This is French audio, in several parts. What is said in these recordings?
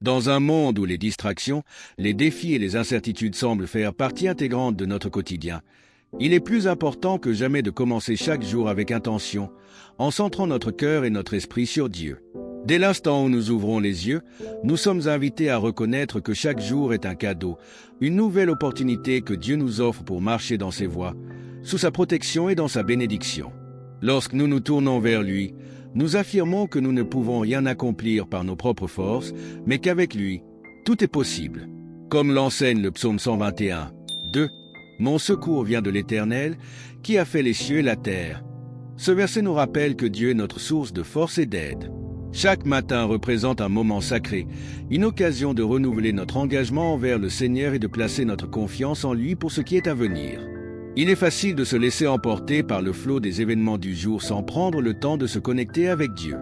Dans un monde où les distractions, les défis et les incertitudes semblent faire partie intégrante de notre quotidien, il est plus important que jamais de commencer chaque jour avec intention, en centrant notre cœur et notre esprit sur Dieu. Dès l'instant où nous ouvrons les yeux, nous sommes invités à reconnaître que chaque jour est un cadeau, une nouvelle opportunité que Dieu nous offre pour marcher dans ses voies, sous sa protection et dans sa bénédiction. Lorsque nous nous tournons vers lui, nous affirmons que nous ne pouvons rien accomplir par nos propres forces, mais qu'avec lui, tout est possible. Comme l'enseigne le psaume 121, 2, « Mon secours vient de l'Éternel, qui a fait les cieux et la terre ». Ce verset nous rappelle que Dieu est notre source de force et d'aide. Chaque matin représente un moment sacré, une occasion de renouveler notre engagement envers le Seigneur et de placer notre confiance en lui pour ce qui est à venir. Il est facile de se laisser emporter par le flot des événements du jour sans prendre le temps de se connecter avec Dieu.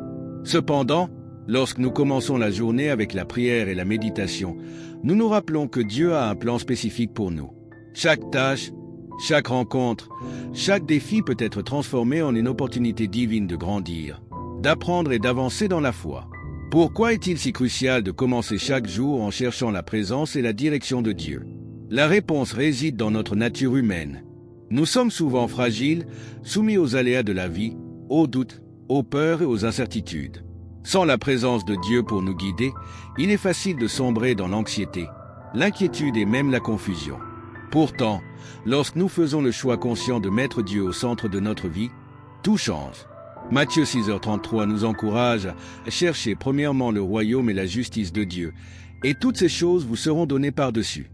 Cependant, lorsque nous commençons la journée avec la prière et la méditation, nous nous rappelons que Dieu a un plan spécifique pour nous. Chaque tâche, chaque rencontre, chaque défi peut être transformé en une opportunité divine de grandir, d'apprendre et d'avancer dans la foi. Pourquoi est-il si crucial de commencer chaque jour en cherchant la présence et la direction de Dieu? La réponse réside dans notre nature humaine. Nous sommes souvent fragiles, soumis aux aléas de la vie, aux doutes, aux peurs et aux incertitudes. Sans la présence de Dieu pour nous guider, il est facile de sombrer dans l'anxiété, l'inquiétude et même la confusion. Pourtant, lorsque nous faisons le choix conscient de mettre Dieu au centre de notre vie, tout change. Matthieu 6h33 nous encourage à chercher premièrement le royaume et la justice de Dieu, et toutes ces choses vous seront données par-dessus.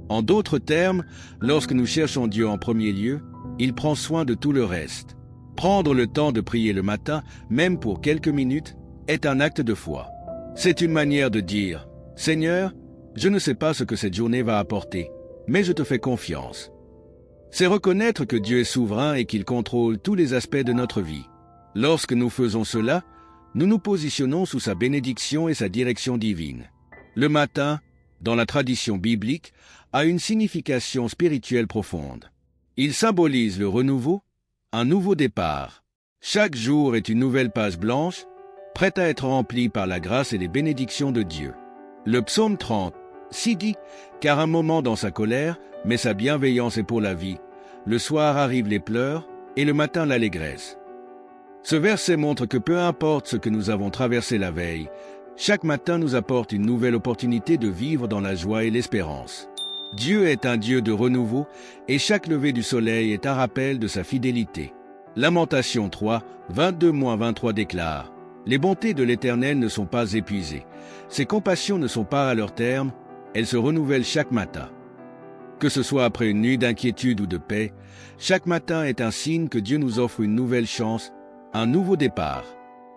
En d'autres termes, lorsque nous cherchons Dieu en premier lieu, il prend soin de tout le reste. Prendre le temps de prier le matin, même pour quelques minutes, est un acte de foi. C'est une manière de dire « Seigneur, je ne sais pas ce que cette journée va apporter, mais je te fais confiance. » C'est reconnaître que Dieu est souverain et qu'il contrôle tous les aspects de notre vie. Lorsque nous faisons cela, nous nous positionnons sous sa bénédiction et sa direction divine. Le matin, dans la tradition biblique, a une signification spirituelle profonde. Il symbolise le renouveau, un nouveau départ. Chaque jour est une nouvelle page blanche, prête à être remplie par la grâce et les bénédictions de Dieu. Le psaume 30, si dit, car un moment dans sa colère, mais sa bienveillance est pour la vie. Le soir arrivent les pleurs, et le matin l'allégresse. Ce verset montre que peu importe ce que nous avons traversé la veille, chaque matin nous apporte une nouvelle opportunité de vivre dans la joie et l'espérance. Dieu est un Dieu de renouveau, et chaque lever du soleil est un rappel de sa fidélité. Lamentation 3, 22-23 déclare « Les bontés de l'Éternel ne sont pas épuisées. Ses compassions ne sont pas à leur terme, elles se renouvellent chaque matin. » Que ce soit après une nuit d'inquiétude ou de paix, chaque matin est un signe que Dieu nous offre une nouvelle chance, un nouveau départ.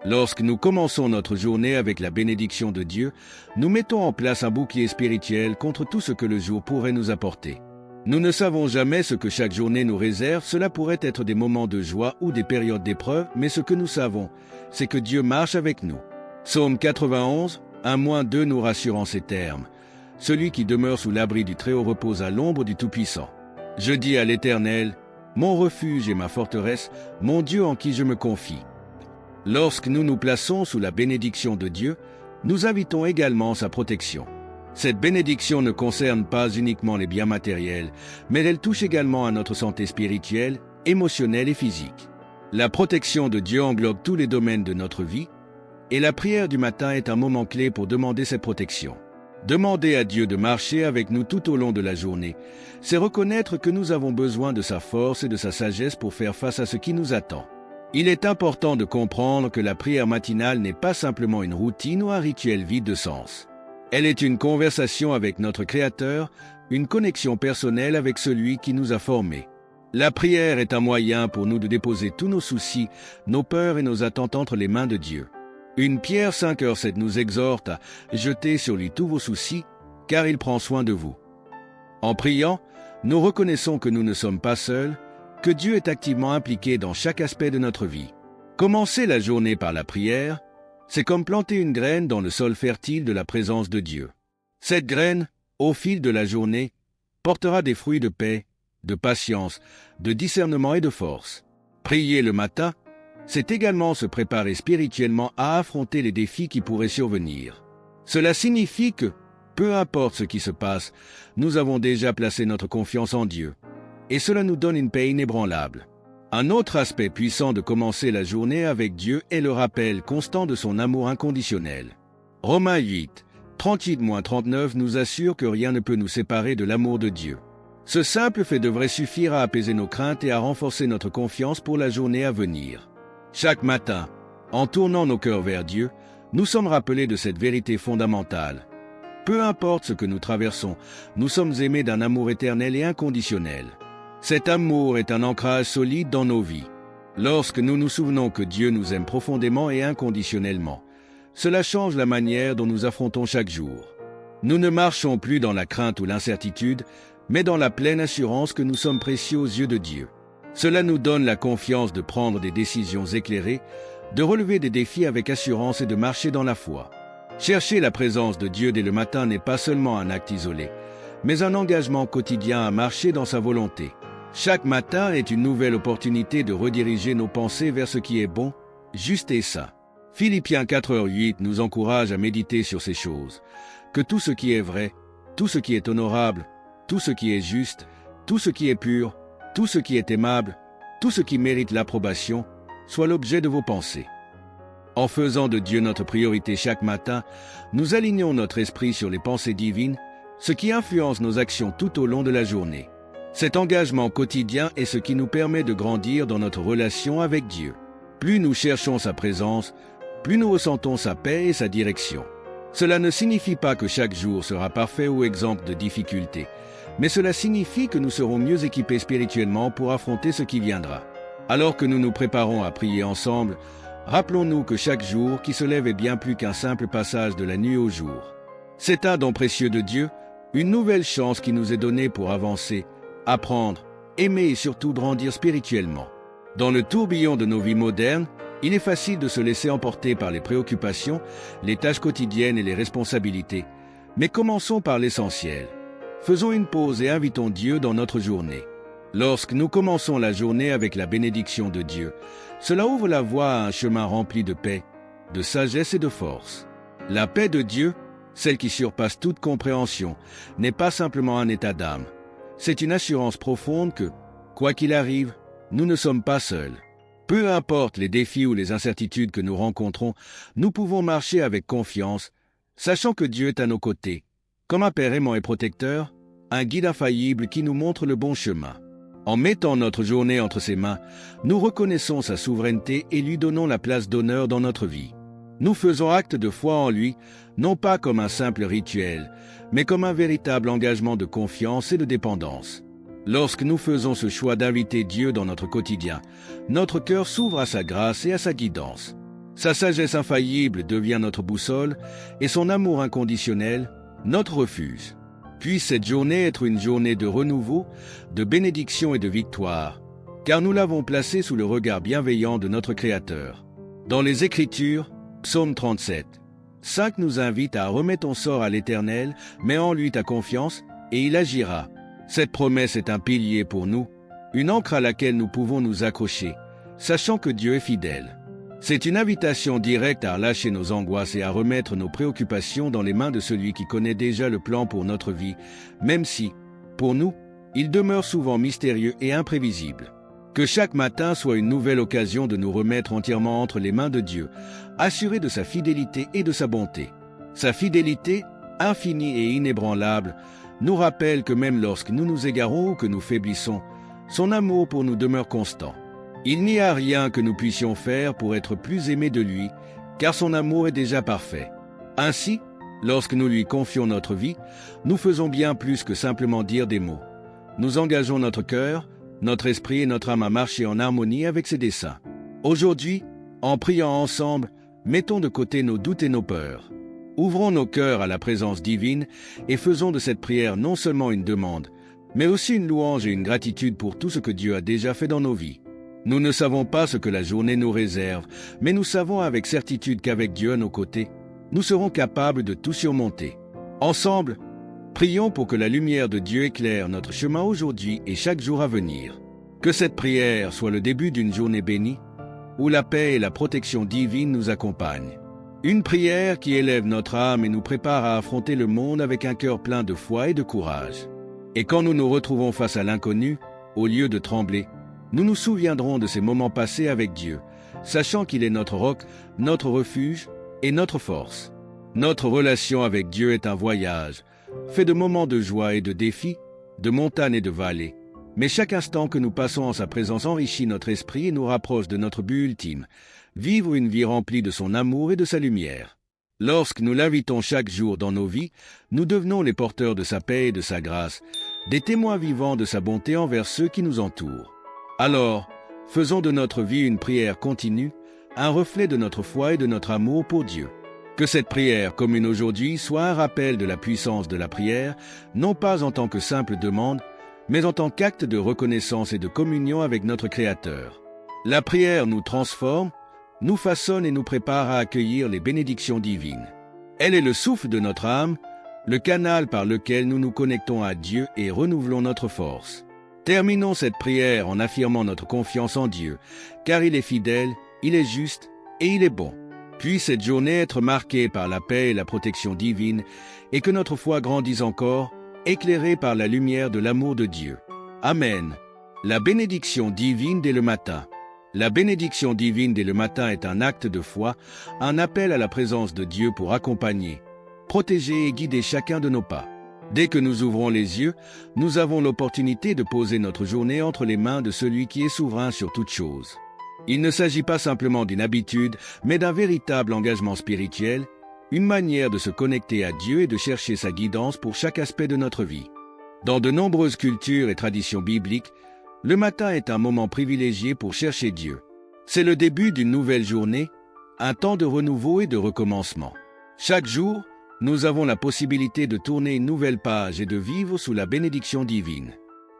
Lorsque nous commençons notre journée avec la bénédiction de Dieu, nous mettons en place un bouclier spirituel contre tout ce que le jour pourrait nous apporter. Nous ne savons jamais ce que chaque journée nous réserve, cela pourrait être des moments de joie ou des périodes d'épreuve, mais ce que nous savons, c'est que Dieu marche avec nous. Psaume 91, 1-2 nous rassure en ces termes. « Celui qui demeure sous l'abri du Très-Haut repose à l'ombre du Tout-Puissant. Je dis à l'Éternel, mon refuge et ma forteresse, mon Dieu en qui je me confie. » Lorsque nous nous plaçons sous la bénédiction de Dieu, nous invitons également sa protection. Cette bénédiction ne concerne pas uniquement les biens matériels, mais elle touche également à notre santé spirituelle, émotionnelle et physique. La protection de Dieu englobe tous les domaines de notre vie, et la prière du matin est un moment clé pour demander cette protection. Demander à Dieu de marcher avec nous tout au long de la journée, c'est reconnaître que nous avons besoin de sa force et de sa sagesse pour faire face à ce qui nous attend. Il est important de comprendre que la prière matinale n'est pas simplement une routine ou un rituel vide de sens. Elle est une conversation avec notre Créateur, une connexion personnelle avec celui qui nous a formés. La prière est un moyen pour nous de déposer tous nos soucis, nos peurs et nos attentes entre les mains de Dieu. Une Pierre 5h7 nous exhorte à jeter sur lui tous vos soucis, car il prend soin de vous. En priant, nous reconnaissons que nous ne sommes pas seuls, que Dieu est activement impliqué dans chaque aspect de notre vie. Commencer la journée par la prière, c'est comme planter une graine dans le sol fertile de la présence de Dieu. Cette graine, au fil de la journée, portera des fruits de paix, de patience, de discernement et de force. Prier le matin, c'est également se préparer spirituellement à affronter les défis qui pourraient survenir. Cela signifie que, peu importe ce qui se passe, nous avons déjà placé notre confiance en Dieu. Et cela nous donne une paix inébranlable. Un autre aspect puissant de commencer la journée avec Dieu est le rappel constant de son amour inconditionnel. Romains 8, 38-39 nous assure que rien ne peut nous séparer de l'amour de Dieu. Ce simple fait devrait suffire à apaiser nos craintes et à renforcer notre confiance pour la journée à venir. Chaque matin, en tournant nos cœurs vers Dieu, nous sommes rappelés de cette vérité fondamentale. Peu importe ce que nous traversons, nous sommes aimés d'un amour éternel et inconditionnel. Cet amour est un ancrage solide dans nos vies. Lorsque nous nous souvenons que Dieu nous aime profondément et inconditionnellement, cela change la manière dont nous affrontons chaque jour. Nous ne marchons plus dans la crainte ou l'incertitude, mais dans la pleine assurance que nous sommes précieux aux yeux de Dieu. Cela nous donne la confiance de prendre des décisions éclairées, de relever des défis avec assurance et de marcher dans la foi. Chercher la présence de Dieu dès le matin n'est pas seulement un acte isolé, mais un engagement quotidien à marcher dans sa volonté. Chaque matin est une nouvelle opportunité de rediriger nos pensées vers ce qui est bon, juste et sain. Philippiens 4:8 nous encourage à méditer sur ces choses. Que tout ce qui est vrai, tout ce qui est honorable, tout ce qui est juste, tout ce qui est pur, tout ce qui est aimable, tout ce qui mérite l'approbation, soit l'objet de vos pensées. En faisant de Dieu notre priorité chaque matin, nous alignons notre esprit sur les pensées divines, ce qui influence nos actions tout au long de la journée. Cet engagement quotidien est ce qui nous permet de grandir dans notre relation avec Dieu. Plus nous cherchons sa présence, plus nous ressentons sa paix et sa direction. Cela ne signifie pas que chaque jour sera parfait ou exempt de difficultés, mais cela signifie que nous serons mieux équipés spirituellement pour affronter ce qui viendra. Alors que nous nous préparons à prier ensemble, rappelons-nous que chaque jour qui se lève est bien plus qu'un simple passage de la nuit au jour. C'est un don précieux de Dieu, une nouvelle chance qui nous est donnée pour avancer, apprendre, aimer et surtout grandir spirituellement. Dans le tourbillon de nos vies modernes, il est facile de se laisser emporter par les préoccupations, les tâches quotidiennes et les responsabilités. Mais commençons par l'essentiel. Faisons une pause et invitons Dieu dans notre journée. Lorsque nous commençons la journée avec la bénédiction de Dieu, cela ouvre la voie à un chemin rempli de paix, de sagesse et de force. La paix de Dieu, celle qui surpasse toute compréhension, n'est pas simplement un état d'âme. C'est une assurance profonde que, quoi qu'il arrive, nous ne sommes pas seuls. Peu importe les défis ou les incertitudes que nous rencontrons, nous pouvons marcher avec confiance, sachant que Dieu est à nos côtés, comme un Père aimant et protecteur, un guide infaillible qui nous montre le bon chemin. En mettant notre journée entre ses mains, nous reconnaissons sa souveraineté et lui donnons la place d'honneur dans notre vie. Nous faisons acte de foi en lui, non pas comme un simple rituel, mais comme un véritable engagement de confiance et de dépendance. Lorsque nous faisons ce choix d'inviter Dieu dans notre quotidien, notre cœur s'ouvre à sa grâce et à sa guidance. Sa sagesse infaillible devient notre boussole et son amour inconditionnel, notre refuge. Puisse cette journée être une journée de renouveau, de bénédiction et de victoire, car nous l'avons placée sous le regard bienveillant de notre Créateur. Dans les Écritures, Psaume 37, 5 nous invite à remettre ton sort à l'Éternel, mets en lui ta confiance, et il agira. Cette promesse est un pilier pour nous, une ancre à laquelle nous pouvons nous accrocher, sachant que Dieu est fidèle. C'est une invitation directe à relâcher nos angoisses et à remettre nos préoccupations dans les mains de celui qui connaît déjà le plan pour notre vie, même si, pour nous, il demeure souvent mystérieux et imprévisible. Que chaque matin soit une nouvelle occasion de nous remettre entièrement entre les mains de Dieu, assurés de sa fidélité et de sa bonté. Sa fidélité, infinie et inébranlable, nous rappelle que même lorsque nous nous égarons ou que nous faiblissons, son amour pour nous demeure constant. Il n'y a rien que nous puissions faire pour être plus aimés de lui, car son amour est déjà parfait. Ainsi, lorsque nous lui confions notre vie, nous faisons bien plus que simplement dire des mots. Nous engageons notre cœur, notre esprit et notre âme à marcher en harmonie avec ses desseins. Aujourd'hui, en priant ensemble, mettons de côté nos doutes et nos peurs. Ouvrons nos cœurs à la présence divine et faisons de cette prière non seulement une demande, mais aussi une louange et une gratitude pour tout ce que Dieu a déjà fait dans nos vies. Nous ne savons pas ce que la journée nous réserve, mais nous savons avec certitude qu'avec Dieu à nos côtés, nous serons capables de tout surmonter. Ensemble, prions pour que la lumière de Dieu éclaire notre chemin aujourd'hui et chaque jour à venir. Que cette prière soit le début d'une journée bénie, où la paix et la protection divine nous accompagnent. Une prière qui élève notre âme et nous prépare à affronter le monde avec un cœur plein de foi et de courage. Et quand nous nous retrouvons face à l'inconnu, au lieu de trembler, nous nous souviendrons de ces moments passés avec Dieu, sachant qu'il est notre roc, notre refuge et notre force. Notre relation avec Dieu est un voyage, fait de moments de joie et de défis, de montagnes et de vallées. Mais chaque instant que nous passons en sa présence enrichit notre esprit et nous rapproche de notre but ultime, vivre une vie remplie de son amour et de sa lumière. Lorsque nous l'invitons chaque jour dans nos vies, nous devenons les porteurs de sa paix et de sa grâce, des témoins vivants de sa bonté envers ceux qui nous entourent. Alors, faisons de notre vie une prière continue, un reflet de notre foi et de notre amour pour Dieu. Que cette prière commune aujourd'hui soit un rappel de la puissance de la prière, non pas en tant que simple demande, mais en tant qu'acte de reconnaissance et de communion avec notre Créateur. La prière nous transforme, nous façonne et nous prépare à accueillir les bénédictions divines. Elle est le souffle de notre âme, le canal par lequel nous nous connectons à Dieu et renouvelons notre force. Terminons cette prière en affirmant notre confiance en Dieu, car il est fidèle, il est juste et il est bon. Puisse cette journée être marquée par la paix et la protection divine, et que notre foi grandisse encore, éclairée par la lumière de l'amour de Dieu. Amen. La bénédiction divine dès le matin. La bénédiction divine dès le matin est un acte de foi, un appel à la présence de Dieu pour accompagner, protéger et guider chacun de nos pas. Dès que nous ouvrons les yeux, nous avons l'opportunité de poser notre journée entre les mains de celui qui est souverain sur toute chose. Il ne s'agit pas simplement d'une habitude, mais d'un véritable engagement spirituel, une manière de se connecter à Dieu et de chercher sa guidance pour chaque aspect de notre vie. Dans de nombreuses cultures et traditions bibliques, le matin est un moment privilégié pour chercher Dieu. C'est le début d'une nouvelle journée, un temps de renouveau et de recommencement. Chaque jour, nous avons la possibilité de tourner une nouvelle page et de vivre sous la bénédiction divine.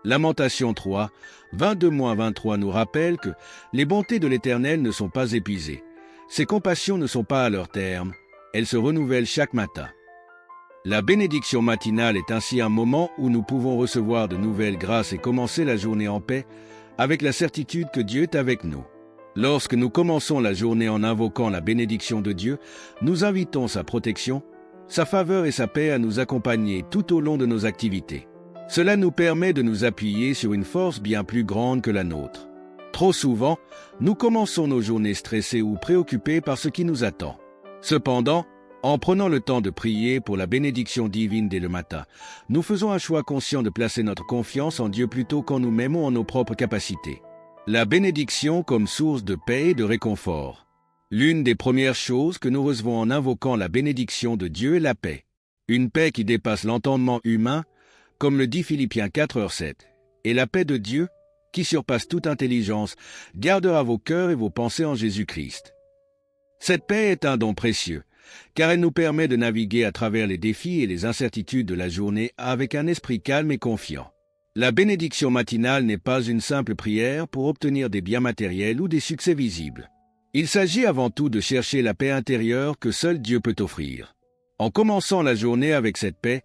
Lamentation 3, 22-23 nous rappelle que les bontés de l'Éternel ne sont pas épuisées. Ses compassions ne sont pas à leur terme. Elles se renouvellent chaque matin. La bénédiction matinale est ainsi un moment où nous pouvons recevoir de nouvelles grâces et commencer la journée en paix, avec la certitude que Dieu est avec nous. Lorsque nous commençons la journée en invoquant la bénédiction de Dieu, nous invitons sa protection, sa faveur et sa paix à nous accompagner tout au long de nos activités. Cela nous permet de nous appuyer sur une force bien plus grande que la nôtre. Trop souvent, nous commençons nos journées stressés ou préoccupés par ce qui nous attend. Cependant, en prenant le temps de prier pour la bénédiction divine dès le matin, nous faisons un choix conscient de placer notre confiance en Dieu plutôt qu'en nous-mêmes ou en nos propres capacités. La bénédiction comme source de paix et de réconfort. L'une des premières choses que nous recevons en invoquant la bénédiction de Dieu est la paix. Une paix qui dépasse l'entendement humain, comme le dit Philippiens 4:7, et la paix de Dieu, qui surpasse toute intelligence, gardera vos cœurs et vos pensées en Jésus-Christ. Cette paix est un don précieux, car elle nous permet de naviguer à travers les défis et les incertitudes de la journée avec un esprit calme et confiant. La bénédiction matinale n'est pas une simple prière pour obtenir des biens matériels ou des succès visibles. Il s'agit avant tout de chercher la paix intérieure que seul Dieu peut offrir. En commençant la journée avec cette paix,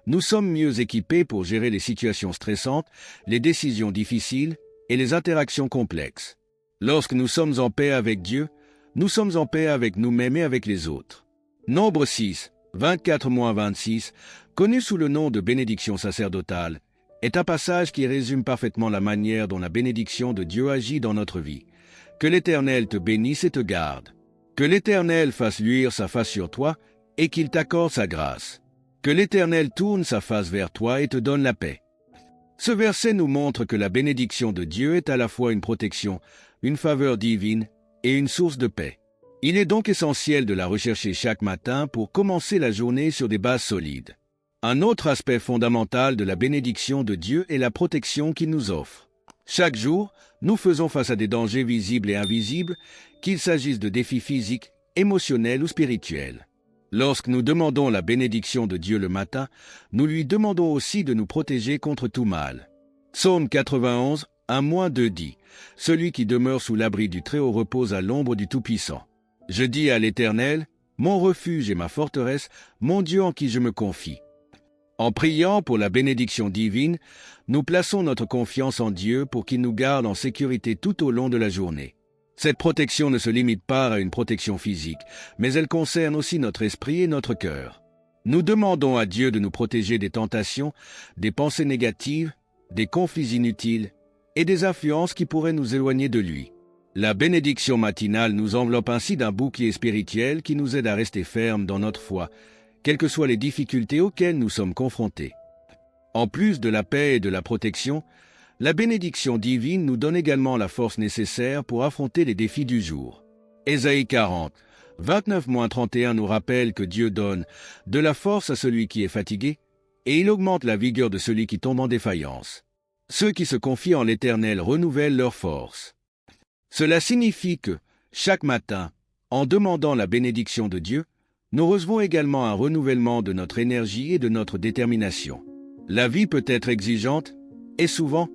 nous sommes mieux équipés pour gérer les situations stressantes, les décisions difficiles et les interactions complexes. Lorsque nous sommes en paix avec Dieu, nous sommes en paix avec nous-mêmes et avec les autres. Nombre 6, 24-26, connu sous le nom de bénédiction sacerdotale, est un passage qui résume parfaitement la manière dont la bénédiction de Dieu agit dans notre vie. Que l'Éternel te bénisse et te garde. Que l'Éternel fasse luire sa face sur toi et qu'il t'accorde sa grâce. Que l'Éternel tourne sa face vers toi et te donne la paix. Ce verset nous montre que la bénédiction de Dieu est à la fois une protection, une faveur divine et une source de paix. Il est donc essentiel de la rechercher chaque matin pour commencer la journée sur des bases solides. Un autre aspect fondamental de la bénédiction de Dieu est la protection qu'il nous offre. Chaque jour, nous faisons face à des dangers visibles et invisibles, qu'il s'agisse de défis physiques, émotionnels ou spirituels. Lorsque nous demandons la bénédiction de Dieu le matin, nous lui demandons aussi de nous protéger contre tout mal. Psaume 91, 1-2 dit « Celui qui demeure sous l'abri du Très-Haut repose à l'ombre du Tout-Puissant. Je dis à l'Éternel, mon refuge et ma forteresse, mon Dieu en qui je me confie. » En priant pour la bénédiction divine, nous plaçons notre confiance en Dieu pour qu'il nous garde en sécurité tout au long de la journée. Cette protection ne se limite pas à une protection physique, mais elle concerne aussi notre esprit et notre cœur. Nous demandons à Dieu de nous protéger des tentations, des pensées négatives, des conflits inutiles et des influences qui pourraient nous éloigner de lui. La bénédiction matinale nous enveloppe ainsi d'un bouclier spirituel qui nous aide à rester fermes dans notre foi, quelles que soient les difficultés auxquelles nous sommes confrontés. En plus de la paix et de la protection, la bénédiction divine nous donne également la force nécessaire pour affronter les défis du jour. Ésaïe 40, 29-31 nous rappelle que Dieu donne de la force à celui qui est fatigué, et il augmente la vigueur de celui qui tombe en défaillance. Ceux qui se confient en l'Éternel renouvellent leur force. Cela signifie que, chaque matin, en demandant la bénédiction de Dieu, nous recevons également un renouvellement de notre énergie et de notre détermination. La vie peut être exigeante, et souvent,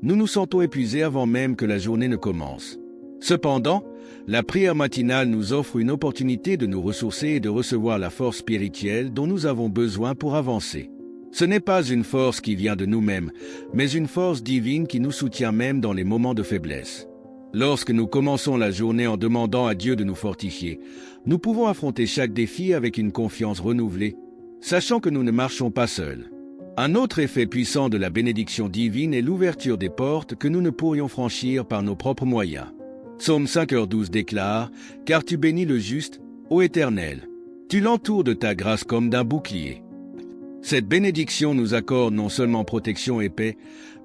nous nous sentons épuisés avant même que la journée ne commence. Cependant, la prière matinale nous offre une opportunité de nous ressourcer et de recevoir la force spirituelle dont nous avons besoin pour avancer. Ce n'est pas une force qui vient de nous-mêmes, mais une force divine qui nous soutient même dans les moments de faiblesse. Lorsque nous commençons la journée en demandant à Dieu de nous fortifier, nous pouvons affronter chaque défi avec une confiance renouvelée, sachant que nous ne marchons pas seuls. Un autre effet puissant de la bénédiction divine est l'ouverture des portes que nous ne pourrions franchir par nos propres moyens. Psaume 5h12 déclare « Car tu bénis le juste, ô Éternel, tu l'entoures de ta grâce comme d'un bouclier. » Cette bénédiction nous accorde non seulement protection et paix,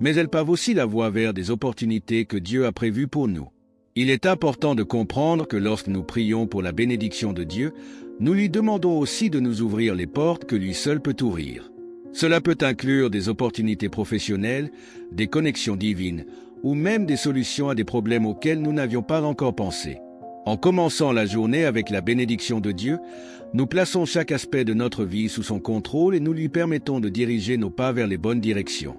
mais elle pave aussi la voie vers des opportunités que Dieu a prévues pour nous. Il est important de comprendre que lorsque nous prions pour la bénédiction de Dieu, nous lui demandons aussi de nous ouvrir les portes que lui seul peut ouvrir. Cela peut inclure des opportunités professionnelles, des connexions divines, ou même des solutions à des problèmes auxquels nous n'avions pas encore pensé. En commençant la journée avec la bénédiction de Dieu, nous plaçons chaque aspect de notre vie sous son contrôle et nous lui permettons de diriger nos pas vers les bonnes directions.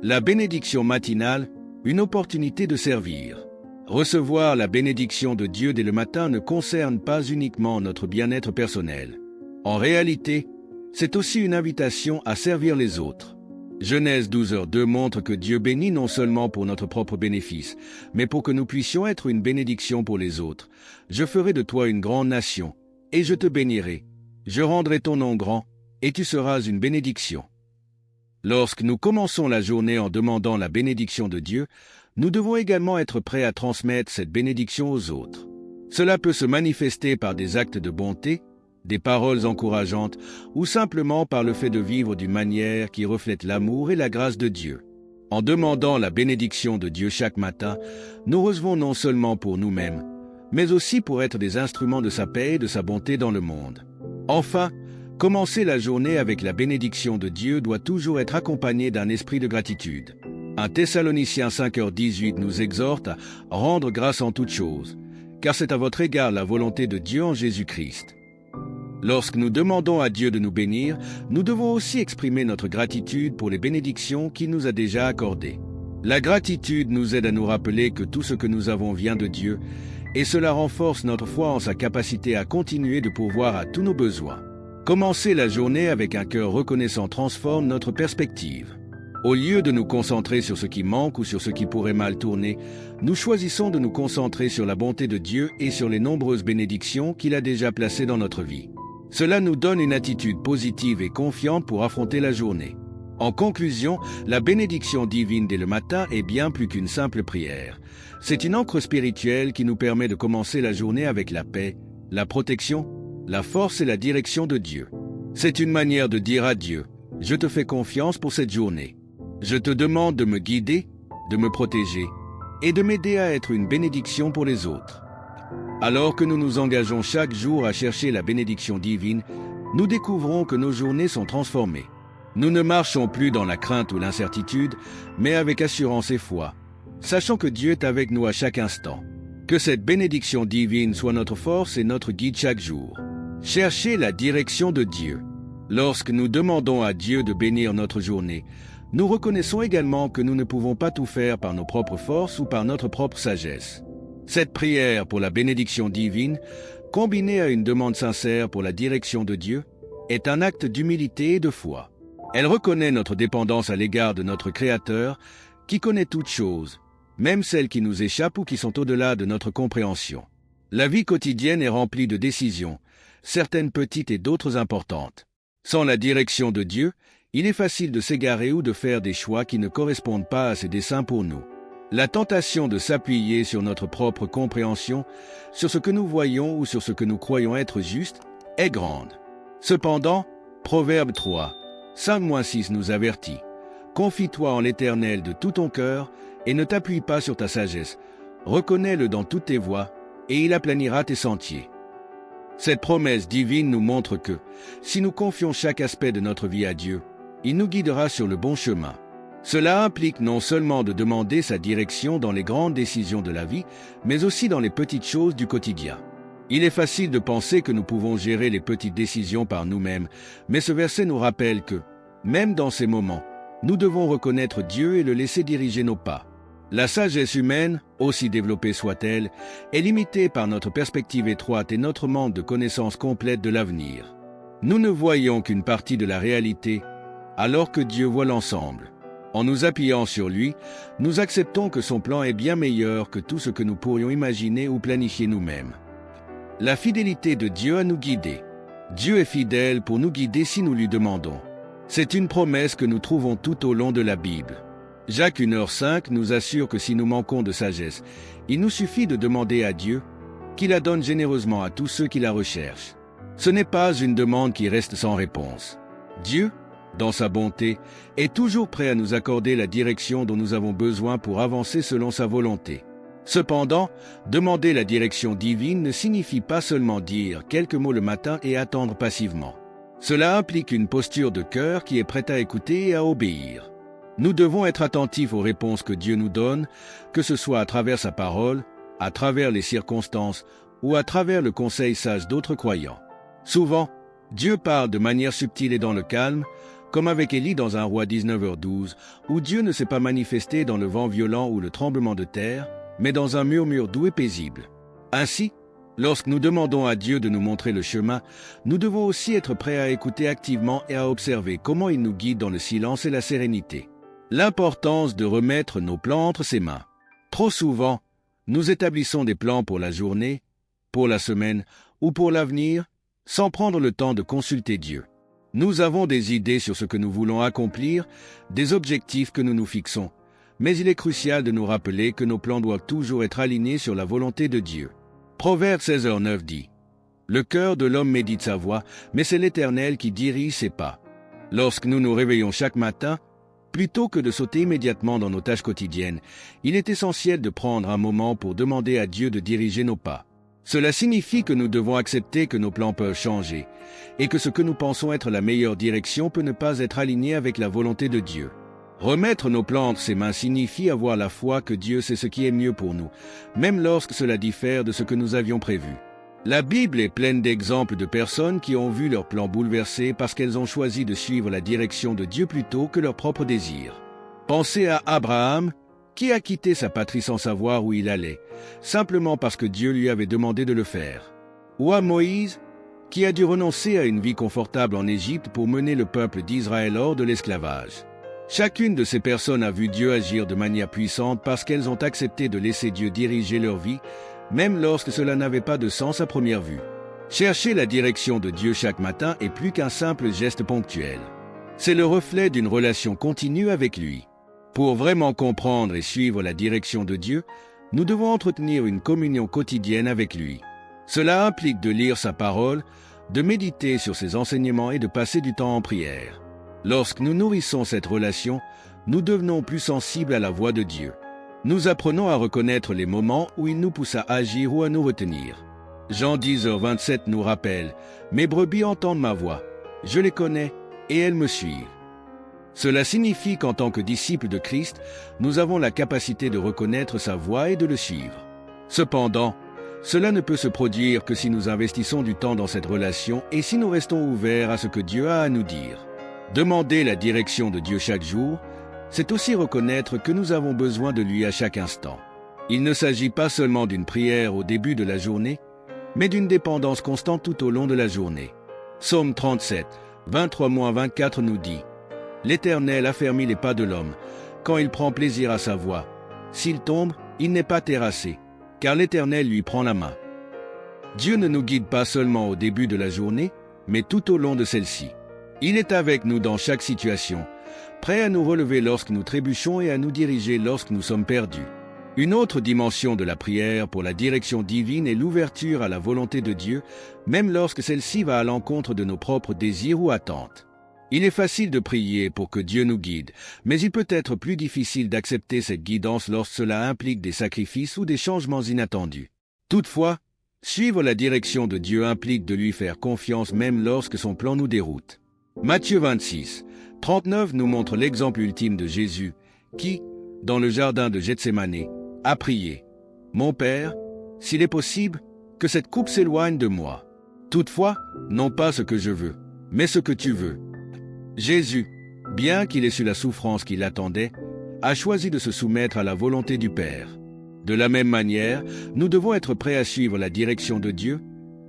La bénédiction matinale, une opportunité de servir. Recevoir la bénédiction de Dieu dès le matin ne concerne pas uniquement notre bien-être personnel. En réalité, c'est aussi une invitation à servir les autres. Genèse 12h2 montre que Dieu bénit non seulement pour notre propre bénéfice, mais pour que nous puissions être une bénédiction pour les autres. Je ferai de toi une grande nation, et je te bénirai. Je rendrai ton nom grand, et tu seras une bénédiction. Lorsque nous commençons la journée en demandant la bénédiction de Dieu, nous devons également être prêts à transmettre cette bénédiction aux autres. Cela peut se manifester par des actes de bonté, des paroles encourageantes ou simplement par le fait de vivre d'une manière qui reflète l'amour et la grâce de Dieu. En demandant la bénédiction de Dieu chaque matin, nous recevons non seulement pour nous-mêmes, mais aussi pour être des instruments de sa paix et de sa bonté dans le monde. Enfin, commencer la journée avec la bénédiction de Dieu doit toujours être accompagné d'un esprit de gratitude. 1 Thessaloniciens 5h18 nous exhorte à rendre grâce en toutes choses, car c'est à votre égard la volonté de Dieu en Jésus-Christ. Lorsque nous demandons à Dieu de nous bénir, nous devons aussi exprimer notre gratitude pour les bénédictions qu'il nous a déjà accordées. La gratitude nous aide à nous rappeler que tout ce que nous avons vient de Dieu, et cela renforce notre foi en sa capacité à continuer de pourvoir à tous nos besoins. Commencer la journée avec un cœur reconnaissant transforme notre perspective. Au lieu de nous concentrer sur ce qui manque ou sur ce qui pourrait mal tourner, nous choisissons de nous concentrer sur la bonté de Dieu et sur les nombreuses bénédictions qu'il a déjà placées dans notre vie. Cela nous donne une attitude positive et confiante pour affronter la journée. En conclusion, la bénédiction divine dès le matin est bien plus qu'une simple prière. C'est une ancre spirituelle qui nous permet de commencer la journée avec la paix, la protection, la force et la direction de Dieu. C'est une manière de dire à Dieu, « Je te fais confiance pour cette journée. Je te demande de me guider, de me protéger et de m'aider à être une bénédiction pour les autres. » Alors que nous nous engageons chaque jour à chercher la bénédiction divine, nous découvrons que nos journées sont transformées. Nous ne marchons plus dans la crainte ou l'incertitude, mais avec assurance et foi, sachant que Dieu est avec nous à chaque instant. Que cette bénédiction divine soit notre force et notre guide chaque jour. Cherchez la direction de Dieu. Lorsque nous demandons à Dieu de bénir notre journée, nous reconnaissons également que nous ne pouvons pas tout faire par nos propres forces ou par notre propre sagesse. Cette prière pour la bénédiction divine, combinée à une demande sincère pour la direction de Dieu, est un acte d'humilité et de foi. Elle reconnaît notre dépendance à l'égard de notre Créateur, qui connaît toutes choses, même celles qui nous échappent ou qui sont au-delà de notre compréhension. La vie quotidienne est remplie de décisions, certaines petites et d'autres importantes. Sans la direction de Dieu, il est facile de s'égarer ou de faire des choix qui ne correspondent pas à ses desseins pour nous. La tentation de s'appuyer sur notre propre compréhension, sur ce que nous voyons ou sur ce que nous croyons être juste, est grande. Cependant, Proverbe 3, 5-6 nous avertit. « Confie-toi en l'Éternel de tout ton cœur et ne t'appuie pas sur ta sagesse. Reconnais-le dans toutes tes voies et il aplanira tes sentiers. » Cette promesse divine nous montre que, si nous confions chaque aspect de notre vie à Dieu, il nous guidera sur le bon chemin. Cela implique non seulement de demander sa direction dans les grandes décisions de la vie, mais aussi dans les petites choses du quotidien. Il est facile de penser que nous pouvons gérer les petites décisions par nous-mêmes, mais ce verset nous rappelle que, même dans ces moments, nous devons reconnaître Dieu et le laisser diriger nos pas. La sagesse humaine, aussi développée soit-elle, est limitée par notre perspective étroite et notre manque de connaissance complète de l'avenir. Nous ne voyons qu'une partie de la réalité, alors que Dieu voit l'ensemble. En nous appuyant sur lui, nous acceptons que son plan est bien meilleur que tout ce que nous pourrions imaginer ou planifier nous-mêmes. La fidélité de Dieu à nous guider. Dieu est fidèle pour nous guider si nous lui demandons. C'est une promesse que nous trouvons tout au long de la Bible. Jacques 1h5 nous assure que si nous manquons de sagesse, il nous suffit de demander à Dieu, qui la donne généreusement à tous ceux qui la recherchent. Ce n'est pas une demande qui reste sans réponse. Dieu, dans sa bonté, est toujours prêt à nous accorder la direction dont nous avons besoin pour avancer selon sa volonté. Cependant, demander la direction divine ne signifie pas seulement dire quelques mots le matin et attendre passivement. Cela implique une posture de cœur qui est prête à écouter et à obéir. Nous devons être attentifs aux réponses que Dieu nous donne, que ce soit à travers sa parole, à travers les circonstances ou à travers le conseil sage d'autres croyants. Souvent, Dieu parle de manière subtile et dans le calme, comme avec Élie dans 1 Roi 19h12, où Dieu ne s'est pas manifesté dans le vent violent ou le tremblement de terre, mais dans un murmure doux et paisible. Ainsi, lorsque nous demandons à Dieu de nous montrer le chemin, nous devons aussi être prêts à écouter activement et à observer comment il nous guide dans le silence et la sérénité. L'importance de remettre nos plans entre ses mains. Trop souvent, nous établissons des plans pour la journée, pour la semaine ou pour l'avenir, sans prendre le temps de consulter Dieu. Nous avons des idées sur ce que nous voulons accomplir, des objectifs que nous nous fixons, mais il est crucial de nous rappeler que nos plans doivent toujours être alignés sur la volonté de Dieu. Proverbe 16h9 dit « Le cœur de l'homme médite sa voie, mais c'est l'Éternel qui dirige ses pas. » Lorsque nous nous réveillons chaque matin, plutôt que de sauter immédiatement dans nos tâches quotidiennes, il est essentiel de prendre un moment pour demander à Dieu de diriger nos pas. Cela signifie que nous devons accepter que nos plans peuvent changer et que ce que nous pensons être la meilleure direction peut ne pas être aligné avec la volonté de Dieu. Remettre nos plans entre ses mains signifie avoir la foi que Dieu sait ce qui est mieux pour nous, même lorsque cela diffère de ce que nous avions prévu. La Bible est pleine d'exemples de personnes qui ont vu leurs plans bouleversés parce qu'elles ont choisi de suivre la direction de Dieu plutôt que leurs propres désirs. Pensez à Abraham, qui a quitté sa patrie sans savoir où il allait, simplement parce que Dieu lui avait demandé de le faire. Ou à Moïse, qui a dû renoncer à une vie confortable en Égypte pour mener le peuple d'Israël hors de l'esclavage. Chacune de ces personnes a vu Dieu agir de manière puissante parce qu'elles ont accepté de laisser Dieu diriger leur vie, même lorsque cela n'avait pas de sens à première vue. Chercher la direction de Dieu chaque matin est plus qu'un simple geste ponctuel. C'est le reflet d'une relation continue avec lui. Pour vraiment comprendre et suivre la direction de Dieu, nous devons entretenir une communion quotidienne avec lui. Cela implique de lire sa parole, de méditer sur ses enseignements et de passer du temps en prière. Lorsque nous nourrissons cette relation, nous devenons plus sensibles à la voix de Dieu. Nous apprenons à reconnaître les moments où il nous pousse à agir ou à nous retenir. Jean 10h27 nous rappelle « Mes brebis entendent ma voix, je les connais et elles me suivent ». Cela signifie qu'en tant que disciples de Christ, nous avons la capacité de reconnaître sa voix et de le suivre. Cependant, cela ne peut se produire que si nous investissons du temps dans cette relation et si nous restons ouverts à ce que Dieu a à nous dire. Demander la direction de Dieu chaque jour, c'est aussi reconnaître que nous avons besoin de lui à chaque instant. Il ne s'agit pas seulement d'une prière au début de la journée, mais d'une dépendance constante tout au long de la journée. Psaume 37, 23-24 nous dit « L'Éternel affermit les pas de l'homme, quand il prend plaisir à sa voix. S'il tombe, il n'est pas terrassé, car l'Éternel lui prend la main. Dieu ne nous guide pas seulement au début de la journée, mais tout au long de celle-ci. Il est avec nous dans chaque situation, prêt à nous relever lorsque nous trébuchons et à nous diriger lorsque nous sommes perdus. Une autre dimension de la prière pour la direction divine est l'ouverture à la volonté de Dieu, même lorsque celle-ci va à l'encontre de nos propres désirs ou attentes. Il est facile de prier pour que Dieu nous guide, mais il peut être plus difficile d'accepter cette guidance lorsque cela implique des sacrifices ou des changements inattendus. Toutefois, suivre la direction de Dieu implique de lui faire confiance même lorsque son plan nous déroute. Matthieu 26, 39 nous montre l'exemple ultime de Jésus qui, dans le jardin de Gethsémané, a prié « Mon Père, s'il est possible, que cette coupe s'éloigne de moi. Toutefois, non pas ce que je veux, mais ce que tu veux. » Jésus, bien qu'il ait su la souffrance qui l'attendait, a choisi de se soumettre à la volonté du Père. De la même manière, nous devons être prêts à suivre la direction de Dieu,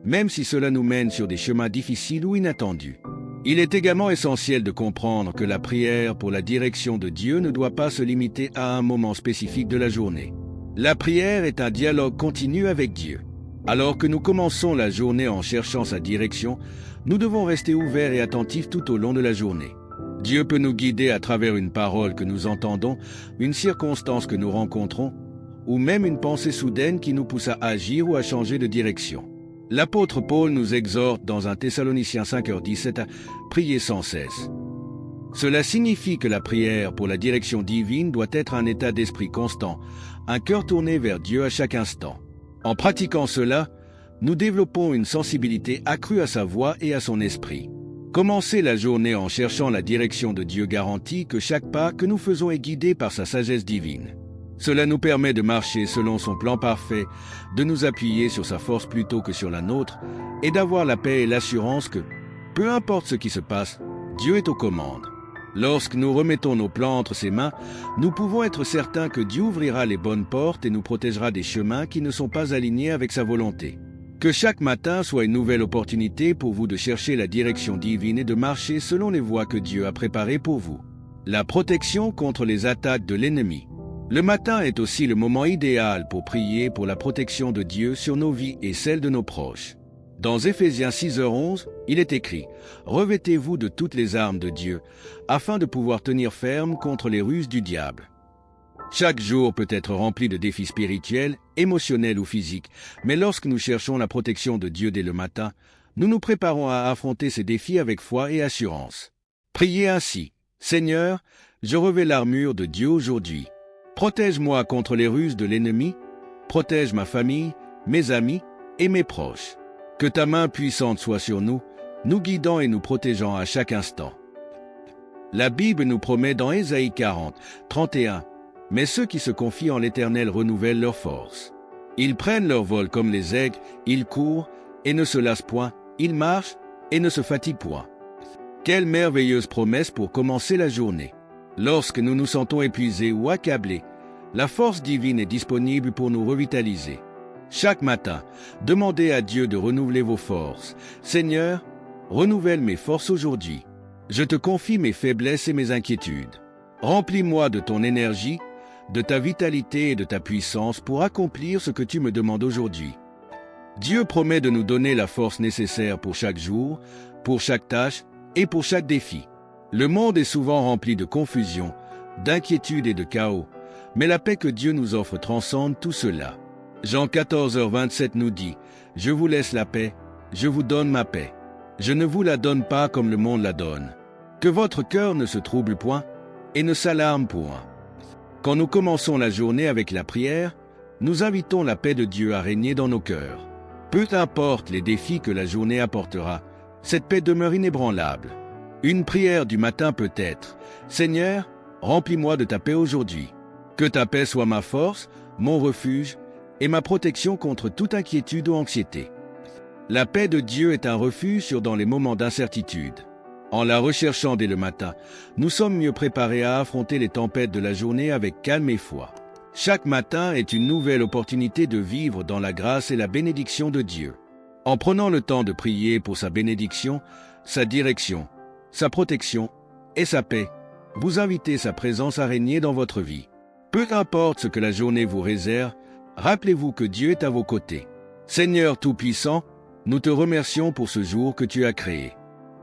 même si cela nous mène sur des chemins difficiles ou inattendus. Il est également essentiel de comprendre que la prière pour la direction de Dieu ne doit pas se limiter à un moment spécifique de la journée. La prière est un dialogue continu avec Dieu. Alors que nous commençons la journée en cherchant sa direction, nous devons rester ouverts et attentifs tout au long de la journée. Dieu peut nous guider à travers une parole que nous entendons, une circonstance que nous rencontrons, ou même une pensée soudaine qui nous pousse à agir ou à changer de direction. L'apôtre Paul nous exhorte dans 1 Thessaloniciens 5h17 à prier sans cesse. Cela signifie que la prière pour la direction divine doit être un état d'esprit constant, un cœur tourné vers Dieu à chaque instant. En pratiquant cela, nous développons une sensibilité accrue à sa voix et à son esprit. Commencer la journée en cherchant la direction de Dieu garantit que chaque pas que nous faisons est guidé par sa sagesse divine. Cela nous permet de marcher selon son plan parfait, de nous appuyer sur sa force plutôt que sur la nôtre, et d'avoir la paix et l'assurance que, peu importe ce qui se passe, Dieu est aux commandes. Lorsque nous remettons nos plans entre ses mains, nous pouvons être certains que Dieu ouvrira les bonnes portes et nous protégera des chemins qui ne sont pas alignés avec sa volonté. Que chaque matin soit une nouvelle opportunité pour vous de chercher la direction divine et de marcher selon les voies que Dieu a préparées pour vous. La protection contre les attaques de l'ennemi. Le matin est aussi le moment idéal pour prier pour la protection de Dieu sur nos vies et celles de nos proches. Dans Éphésiens 6h11, il est écrit « Revêtez-vous de toutes les armes de Dieu, afin de pouvoir tenir ferme contre les ruses du diable. » Chaque jour peut être rempli de défis spirituels, émotionnels ou physiques, mais lorsque nous cherchons la protection de Dieu dès le matin, nous nous préparons à affronter ces défis avec foi et assurance. Priez ainsi « Seigneur, je revêts l'armure de Dieu aujourd'hui. Protège-moi contre les ruses de l'ennemi, protège ma famille, mes amis et mes proches. Que ta main puissante soit sur nous, nous guidant et nous protégeant à chaque instant. » La Bible nous promet dans Ésaïe 40, 31, « Mais ceux qui se confient en l'Éternel renouvellent leur force. Ils prennent leur vol comme les aigles, ils courent et ne se lassent point, ils marchent et ne se fatiguent point. » Quelle merveilleuse promesse pour commencer la journée. Lorsque nous nous sentons épuisés ou accablés, la force divine est disponible pour nous revitaliser. Chaque matin, demandez à Dieu de renouveler vos forces. « Seigneur, renouvelle mes forces aujourd'hui. Je te confie mes faiblesses et mes inquiétudes. Remplis-moi de ton énergie, de ta vitalité et de ta puissance pour accomplir ce que tu me demandes aujourd'hui. » Dieu promet de nous donner la force nécessaire pour chaque jour, pour chaque tâche et pour chaque défi. Le monde est souvent rempli de confusion, d'inquiétude et de chaos, mais la paix que Dieu nous offre transcende tout cela. Jean 14h27 nous dit « Je vous laisse la paix, je vous donne ma paix. Je ne vous la donne pas comme le monde la donne. Que votre cœur ne se trouble point et ne s'alarme point. » Quand nous commençons la journée avec la prière, nous invitons la paix de Dieu à régner dans nos cœurs. Peu importe les défis que la journée apportera, cette paix demeure inébranlable. Une prière du matin peut être « Seigneur, remplis-moi de ta paix aujourd'hui. Que ta paix soit ma force, mon refuge et ma protection contre toute inquiétude ou anxiété. » La paix de Dieu est un refuge dans les moments d'incertitude. En la recherchant dès le matin, nous sommes mieux préparés à affronter les tempêtes de la journée avec calme et foi. Chaque matin est une nouvelle opportunité de vivre dans la grâce et la bénédiction de Dieu. En prenant le temps de prier pour sa bénédiction, sa direction, sa protection et sa paix, vous invitez sa présence à régner dans votre vie. Peu importe ce que la journée vous réserve, rappelez-vous que Dieu est à vos côtés. Seigneur Tout-Puissant, nous te remercions pour ce jour que tu as créé.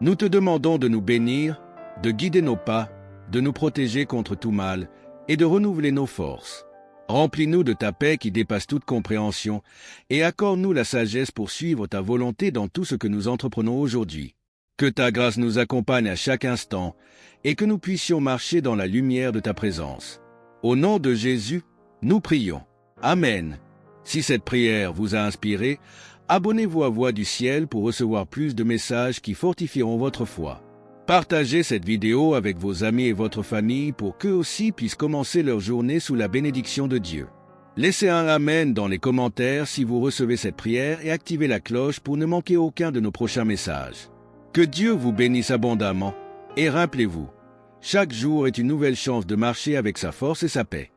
Nous te demandons de nous bénir, de guider nos pas, de nous protéger contre tout mal et de renouveler nos forces. Remplis-nous de ta paix qui dépasse toute compréhension et accorde-nous la sagesse pour suivre ta volonté dans tout ce que nous entreprenons aujourd'hui. Que ta grâce nous accompagne à chaque instant et que nous puissions marcher dans la lumière de ta présence. Au nom de Jésus, nous prions. Amen. Si cette prière vous a inspiré, abonnez-vous à Voix du Ciel pour recevoir plus de messages qui fortifieront votre foi. Partagez cette vidéo avec vos amis et votre famille pour qu'eux aussi puissent commencer leur journée sous la bénédiction de Dieu. Laissez un Amen dans les commentaires si vous recevez cette prière et activez la cloche pour ne manquer aucun de nos prochains messages. Que Dieu vous bénisse abondamment et rappelez-vous, chaque jour est une nouvelle chance de marcher avec sa force et sa paix.